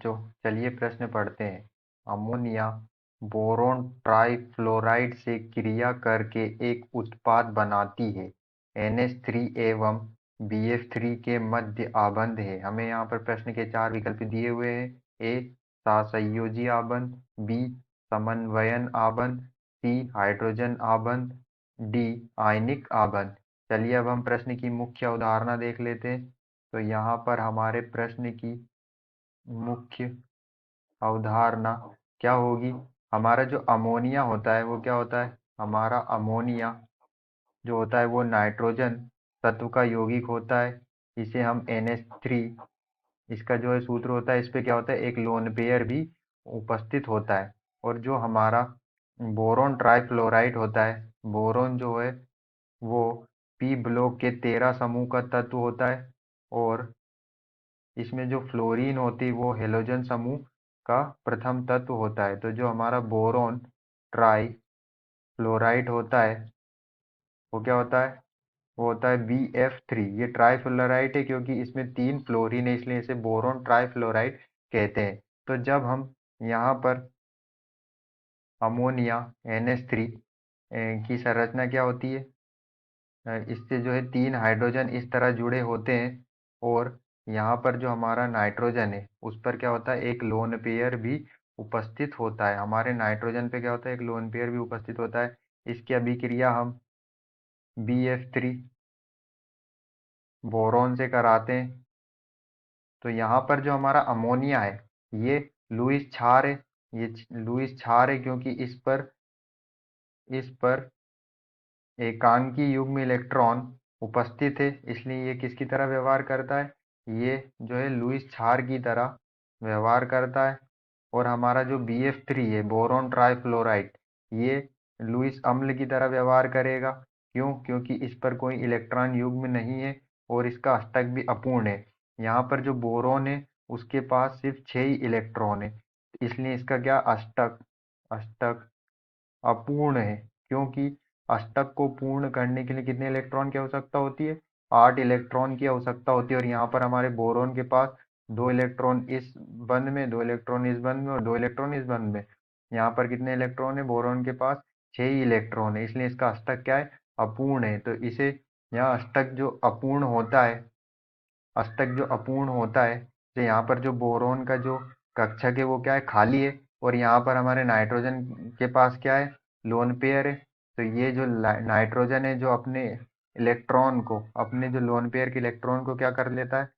बच्चों, चलिए प्रश्न पढ़ते हैं। अमोनिया बोरोन ट्राइफ्लोराइड से क्रिया करके एक उत्पाद बनाती है। NH3 एवं BF3 के मध्य आबंध है। हमें यहाँ पर प्रश्न के 4 विकल्प दिए हुए हैं। ए सहसंयोजी आबंध, बी समन्वयन आबंध, सी हाइड्रोजन आबंध, डी आयनिक आबंध। चलिए अब हम प्रश्न की मुख्य अवधारणा देख लेते हैं। तो यहाँ पर हमारे प्रश्न की मुख्य अवधारणा क्या होगी? हमारा जो अमोनिया होता है वो क्या होता है? हमारा अमोनिया जो होता है वो नाइट्रोजन तत्व का यौगिक होता है। इसे हम NH3, इसका जो है सूत्र होता है, इस पे क्या होता है, एक लोन पेयर भी उपस्थित होता है। और जो हमारा बोरोन ट्राइफ्लोराइड होता है, बोरोन जो है वो पी ब्लॉक के 13 समूह का तत्व होता है। और इसमें जो फ्लोरीन होती है वो हेलोजन समूह का प्रथम तत्व होता है। तो जो हमारा बोरोन ट्राई फ्लोराइड होता है वो क्या होता है? वो होता है BF3। ये ट्राइफ्लोराइड है क्योंकि इसमें 3 फ्लोरीन है, इसलिए इसे बोरोन ट्राइफ्लोराइड कहते हैं। तो जब हम यहाँ पर अमोनिया NH3 की संरचना क्या होती है? इससे जो है 3 हाइड्रोजन इस तरह जुड़े होते हैं। और यहाँ पर जो हमारा नाइट्रोजन है उस पर क्या होता है, एक लोन पेयर भी उपस्थित होता है। हमारे नाइट्रोजन पे क्या होता है, एक लोन पेयर भी उपस्थित होता है। इसकी अभिक्रिया हम BF3 बोरोन से कराते हैं। तो यहाँ पर जो हमारा अमोनिया है ये लुईस क्षार है। ये लुईस क्षार है क्योंकि इस पर एकांकी युग्म इलेक्ट्रॉन उपस्थित है, इसलिए ये किसकी तरह व्यवहार करता है? ये जो है लुईस क्षार की तरह व्यवहार करता है। और हमारा जो BF3 है बोरोन ट्राइफ्लोराइड, ये लुईस अम्ल की तरह व्यवहार करेगा। क्यों? क्योंकि इस पर कोई इलेक्ट्रॉन युग्म नहीं है और इसका अष्टक भी अपूर्ण है। यहाँ पर जो बोरोन है उसके पास सिर्फ 6 ही इलेक्ट्रॉन है, इसलिए इसका क्या, अष्टक अष्टक अपूर्ण है। क्योंकि अष्टक को पूर्ण करने के लिए कितने इलेक्ट्रॉन की आवश्यकता होती है? 8 इलेक्ट्रॉन की आवश्यकता होती है। और यहाँ पर हमारे बोरोन के पास 2 इलेक्ट्रॉन इस बंध में, 2 इलेक्ट्रॉन इस बंध में और 2 इलेक्ट्रॉन इस बंध में। यहाँ पर कितने इलेक्ट्रॉन है? बोरोन के पास 6 ही इलेक्ट्रॉन है, इसलिए इसका अष्टक क्या है, अपूर्ण है। तो इसे यहाँ अष्टक जो अपूर्ण होता है, अष्टक जो अपूर्ण होता है, तो यहाँ पर जो बोरोन का जो कक्षक है वो क्या है, खाली है। और यहाँ पर हमारे नाइट्रोजन के पास क्या है, लोन पेयर है। तो ये जो नाइट्रोजन है जो अपने इलेक्ट्रॉन को, अपने जो लोन पेयर के इलेक्ट्रॉन को क्या कर लेता है,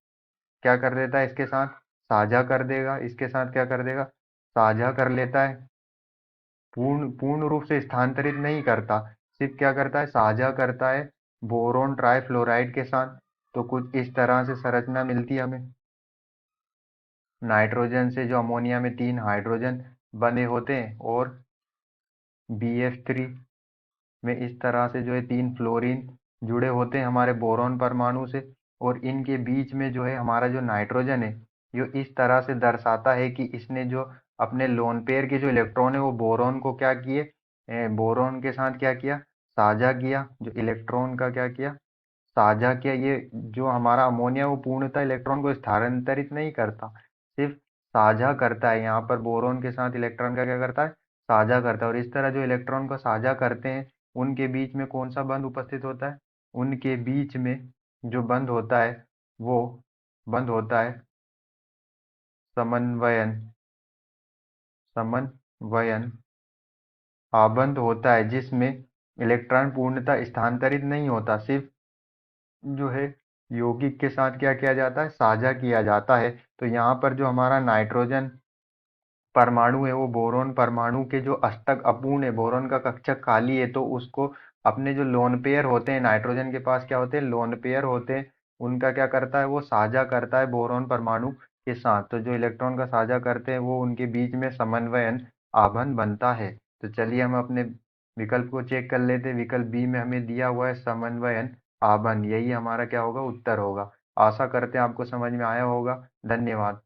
क्या कर देता है, इसके साथ साझा कर देगा। इसके साथ क्या कर देगा, साझा कर लेता है। पूर्ण पूर्ण रूप से स्थानांतरित नहीं करता, सिर्फ क्या करता है, साझा करता है बोरोन ट्राइफ्लोराइड के साथ। तो कुछ इस तरह से संरचना मिलती है हमें। नाइट्रोजन से जो अमोनिया में 3 हाइड्रोजन बने होते हैं और BF3 में इस तरह से जो है 3 फ्लोरीन जुड़े होते हैं हमारे बोरोन परमाणु से। और इनके बीच में जो है हमारा जो नाइट्रोजन है जो इस तरह से दर्शाता है कि इसने जो अपने लोन पेयर के जो इलेक्ट्रॉन है वो बोरोन को क्या किए, बोरोन के साथ क्या किया, साझा किया। जो इलेक्ट्रॉन का क्या किया, साझा किया। ये जो हमारा अमोनिया वो पूर्णतः इलेक्ट्रॉन को स्थानांतरित नहीं करता, सिर्फ साझा करता है। यहाँ पर बोरोन के साथ इलेक्ट्रॉन का क्या करता है, साझा करता है। और इस तरह जो इलेक्ट्रॉन को साझा करते हैं उनके बीच में कौन सा बंध उपस्थित होता है? उनके बीच में जो बंध होता है वो बंध होता है समन्वयन समन्वयन आबंध होता है, जिसमें इलेक्ट्रॉन पूर्णतः स्थानांतरित नहीं होता, सिर्फ जो है यौगिक के साथ क्या किया जाता है, साझा किया जाता है। तो यहाँ पर जो हमारा नाइट्रोजन परमाणु है वो बोरोन परमाणु के जो अष्टक अपूर्ण है, बोरोन का कक्षक खाली है, तो उसको अपने जो लोन पेयर होते हैं, नाइट्रोजन के पास क्या होते हैं, लोन पेयर होते हैं, उनका क्या करता है, वो साझा करता है बोरोन परमाणु के साथ। तो जो इलेक्ट्रॉन का साझा करते हैं वो उनके बीच में समन्वयन आबंध बनता है। तो चलिए हम अपने विकल्प को चेक कर लेते हैं। विकल्प बी में हमें दिया हुआ है समन्वयन आबंध, यही हमारा क्या होगा, उत्तर होगा। आशा करते हैं आपको समझ में आया होगा। धन्यवाद।